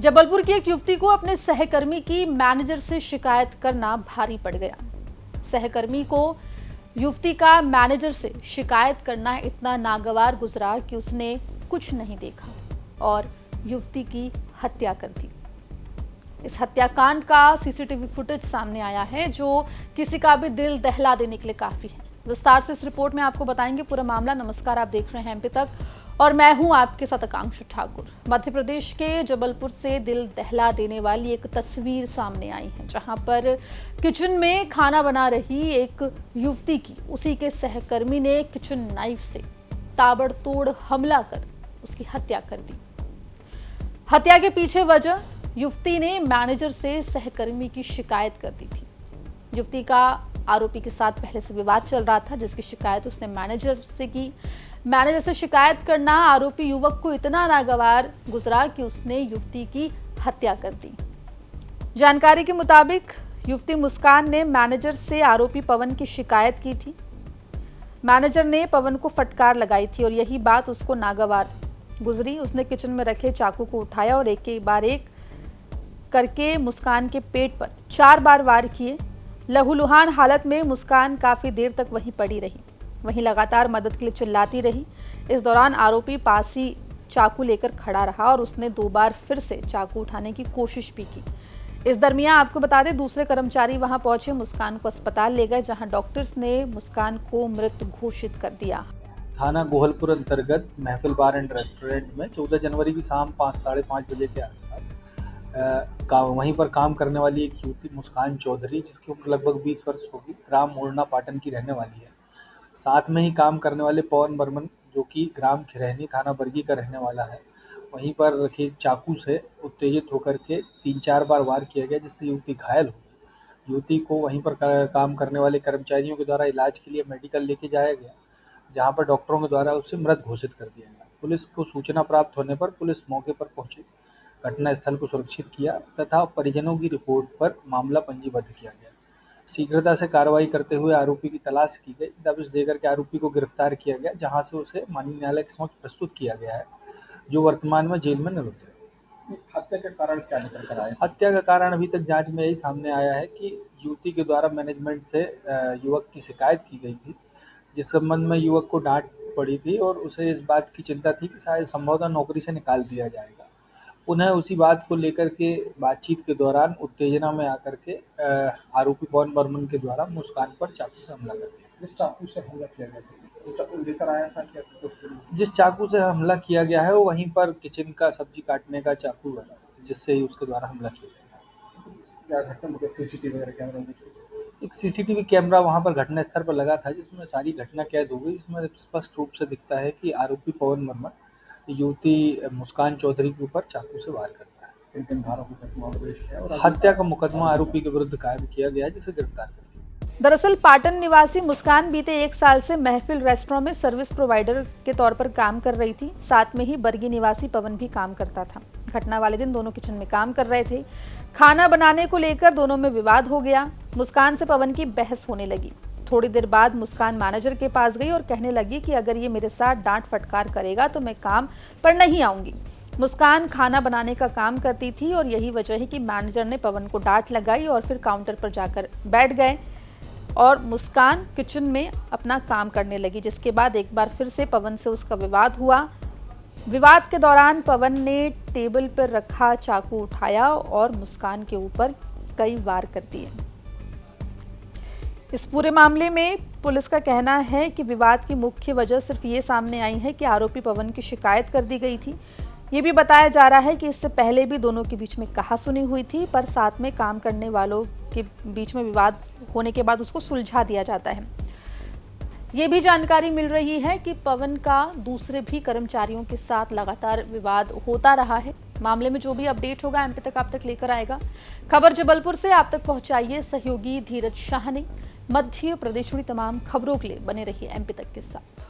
जबलपुर की एक युवती को अपने सहकर्मी की मैनेजर से शिकायत करना भारी पड़ गया। सहकर्मी को युवती का मैनेजर से शिकायत करना इतना नागवार गुजरा कि उसने कुछ नहीं देखा और युवती की हत्या कर दी। इस हत्याकांड का सीसीटीवी फुटेज सामने आया है, जो किसी का भी दिल दहला देने के लिए काफी है। विस्तार से इस रिपोर्ट में आपको बताएंगे पूरा मामला। नमस्कार, आप देख रहे हैं एमपी तक और मैं हूं आपके साथ आकांक्षा ठाकुर। मध्य प्रदेश के जबलपुर से दिल दहला देने वाली एक तस्वीर सामने आई है, जहां पर किचन में खाना बना रही एक युवती की उसी के सहकर्मी ने किचन नाइफ से ताबड़तोड़ हमला कर उसकी हत्या कर दी। हत्या के पीछे वजह युवती ने मैनेजर से सहकर्मी की शिकायत कर दी थी। युवती का आरोपी के साथ पहले से विवाद चल रहा था, जिसकी शिकायत उसने मैनेजर से की। मैनेजर से शिकायत करना आरोपी युवक को इतना नागवार गुजरा कि उसने युवती की हत्या कर दी। जानकारी के मुताबिक युवती मुस्कान ने मैनेजर से आरोपी पवन की शिकायत की थी। मैनेजर ने पवन को फटकार लगाई थी और यही बात उसको नागवार गुजरी। उसने किचन में रखे चाकू को उठाया और एक करके मुस्कान के पेट पर 4 बार वार किए। लहूलुहान हालत में मुस्कान काफी देर तक वहीं पड़ी रही, वहीं लगातार मदद के लिए चिल्लाती रही। इस दौरान आरोपी पास ही चाकू लेकर खड़ा रहा और उसने 2 बार फिर से चाकू उठाने की कोशिश भी की। इस दरमियान आपको बता दें, दूसरे कर्मचारी वहां पहुंचे, मुस्कान को अस्पताल ले गए, जहां डॉक्टर्स ने मुस्कान को मृत घोषित कर दिया। थाना गोहलपुर अंतर्गत महफिल बार एंड रेस्टोरेंट में 14 जनवरी की शाम 5-5:30 बजे के आसपास वहीं पर काम करने वाली एक युवती मुस्कान चौधरी, जिसकी उम्र लगभग 20 वर्ष होगी, ग्राम मोड़ना पाटन की रहने वाली है। साथ में ही काम करने वाले पवन बर्मन, जो कि ग्राम खिरहनी थाना बरगी का रहने वाला है, वहीं पर रखे चाकू से उत्तेजित होकर के 3-4 बार वार किया गया, जिससे युवती घायल हो गई। युवती को वहीं पर काम करने वाले कर्मचारियों के द्वारा इलाज के लिए मेडिकल लेके जाया गया, जहां पर डॉक्टरों के द्वारा उसे मृत घोषित कर दिया गया। पुलिस को सूचना प्राप्त होने पर पुलिस मौके पर पहुंची, घटना स्थल को सुरक्षित किया तथा परिजनों की रिपोर्ट पर मामला पंजीबद्ध किया गया। शीघ्रता से कार्रवाई करते हुए आरोपी की तलाश की गई। दबिश देकर के आरोपी को गिरफ्तार किया गया, जहां से उसे माननीय न्यायालय के समक्ष प्रस्तुत किया गया है, जो वर्तमान में जेल में निरुद्ध है। हत्या का कारण क्या निकल कर आया? हत्या का कारण अभी तक जांच में यही सामने आया है कि युवती के द्वारा मैनेजमेंट से युवक की शिकायत की गई थी, जिस संबंध में युवक को डांट पड़ी थी और उसे इस बात की चिंता थी कि शायद संभवतः नौकरी से निकाल दिया जाएगा। पुनः उसी बात को लेकर के बातचीत के दौरान उत्तेजना में आकर के आरोपी पवन बर्मन के द्वारा मुस्कान पर चाकू से हमला कर दिया। जिस चाकू से हमला किया गया था, चाकू लेकर आया था क्या? जिस चाकू से हमला किया गया है वो वहीं पर किचन का सब्जी काटने का चाकू है, जिससे उसके द्वारा हमला किया गया। क्या घटना सीसीटीवी वगैरह कैमरा में? एक सीसीटीवी कैमरा वहां पर घटना स्थल पर लगा था, जिसमें सारी घटना कैद हो गई। इसमें स्पष्ट रूप से दिखता है कि आरोपी पवन बर्मन युवती मुस्कान चौधरी के ऊपर चाकू से वार करता है। हत्या का मुकदमा आरोपी के विरुद्ध कायम किया गया है, जिसे गिरफ्तार कर लिया। दरअसल पाटन निवासी मुस्कान बीते 1 साल से महफिल रेस्टोरेंट में सर्विस प्रोवाइडर के तौर पर काम कर रही थी। साथ में ही बरगी निवासी पवन भी काम करता था। घटना वाले दिन दोनों किचन में काम कर रहे थे। खाना बनाने को लेकर दोनों में विवाद हो गया। मुस्कान से पवन की बहस होने लगी। थोड़ी देर बाद मुस्कान मैनेजर के पास गई और कहने लगी कि अगर ये मेरे साथ डांट फटकार करेगा तो मैं काम पर नहीं आऊंगी। मुस्कान खाना बनाने का काम करती थी और यही वजह है कि मैनेजर ने पवन को डांट लगाई और फिर काउंटर पर जाकर बैठ गए और मुस्कान किचन में अपना काम करने लगी। जिसके बाद एक बार फिर से पवन से उसका विवाद हुआ। विवाद के दौरान पवन ने टेबल पर रखा चाकू उठाया और मुस्कान के ऊपर कई वार कर दिए। इस पूरे मामले में पुलिस का कहना है कि विवाद की मुख्य वजह सिर्फ ये सामने आई है कि आरोपी पवन की शिकायत कर दी गई थी। ये भी बताया जा रहा है कि इससे पहले भी दोनों के बीच में कहासुनी हुई थी, पर साथ में काम करने वालों के बीच में विवाद होने के बाद उसको सुलझा दिया जाता है। ये भी जानकारी मिल रही है कि पवन का दूसरे भी कर्मचारियों के साथ लगातार विवाद होता रहा है। मामले में जो भी अपडेट होगा एमपी तक आप तक लेकर आएगा। खबर जबलपुर से आप तक पहुंचाइए सहयोगी धीरज शाह ने। मध्य प्रदेश जुड़ी तमाम खबरों के लिए बने रहिए एमपी तक के साथ।